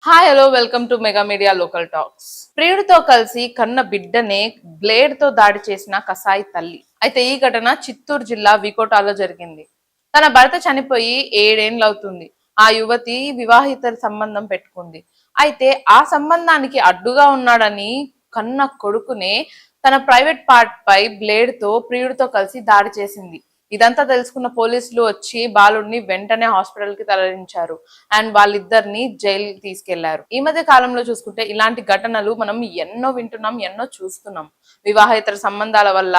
Hi hello welcome to Mega Media Local Talks. ప్రియుడితో కలిసి కన్న బిడ్డనే బ్లేడ్ తో దాడి చేసిన కసాయి తల్లి. అయితే ఈ ఘటన చిత్తూరు జిల్లా వికోటాలో జరిగింది. తన భర్త చనిపోయి 7 ఏళ్ళు అవుతుంది. ఆ యువతి వివాహిత సంబంధం పెట్టుకుంది. అయితే ఆ సంబంధానికి అడ్డుగా ఉన్నాడని కన్న కొడుకునే తన ప్రైవేట్ పార్ట్ పై బ్లేడ్ తో ప్రియుడితో కలిసి దాడి చేసింది. ఇదంతా తెలుసుకున్న పోలీసులు వచ్చి బాలుడిని వెంటనే హాస్పిటల్ కి తరలించారు. అండ్ వాళ్ళిద్దరిని జైలు తీసుకెళ్లారు. ఈ మధ్య కాలంలో చూసుకుంటే ఇలాంటి ఘటనలు మనం ఎన్నో వింటున్నాం, ఎన్నో చూస్తున్నాం. వివాహేతర సంబంధాల వల్ల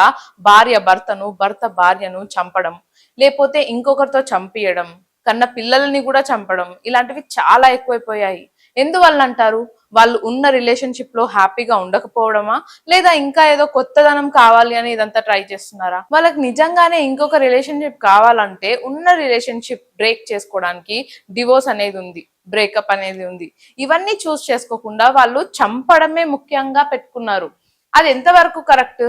భార్య భర్తను, భర్త భార్యను చంపడం, లేకపోతే ఇంకొకరితో చంపియడం, కన్న పిల్లల్ని కూడా చంపడం, ఇలాంటివి చాలా ఎక్కువైపోయాయి. ఎందువల్ల అంటారు? వాళ్ళు ఉన్న రిలేషన్షిప్ లో హ్యాపీగా ఉండకపోవడమా, లేదా ఇంకా ఏదో కొత్తదనం కావాలి అని ఇదంతా ట్రై చేస్తున్నారా? వాళ్ళకి నిజంగానే ఇంకొక రిలేషన్షిప్ కావాలంటే ఉన్న రిలేషన్షిప్ బ్రేక్ చేసుకోవడానికి డివోర్స్ అనేది ఉంది, బ్రేకప్ అనేది ఉంది. ఇవన్నీ చూస్ చేసుకోకుండా వాళ్ళు చంపడమే ముఖ్యంగా పెట్టుకున్నారు. అది ఎంతవరకు కరెక్ట్?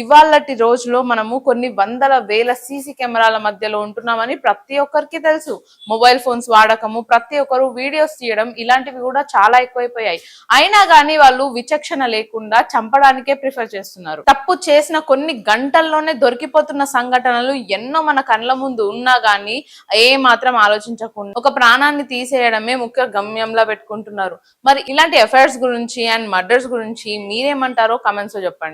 ఇవాళటి రోజులో మనము కొన్ని వందల వేల సీసీ కెమెరాల మధ్యలో ఉంటున్నామని ప్రతి ఒక్కరికి తెలుసు. మొబైల్ ఫోన్స్ వాడకము, ప్రతి ఒక్కరు వీడియోస్ తీయడం, ఇలాంటివి కూడా చాలా ఎక్కువైపోయాయి. అయినా కానీ వాళ్ళు విచక్షణ లేకుండా చంపడానికే ప్రిఫర్ చేస్తున్నారు. తప్పు చేసిన కొన్ని గంటల్లోనే దొరికిపోతున్న సంఘటనలు ఎన్నో మన కళ్ళ ముందు ఉన్నా గానీ ఏ మాత్రం ఆలోచించకుండా ఒక ప్రాణాన్ని తీసేయడమే ముఖ్య గమ్యంలా పెట్టుకుంటున్నారు. మరి ఇలాంటి అఫైర్స్ గురించి అండ్ మర్డర్స్ గురించి మీరేమంటారో కమెంట్స్ లో చెప్పండి.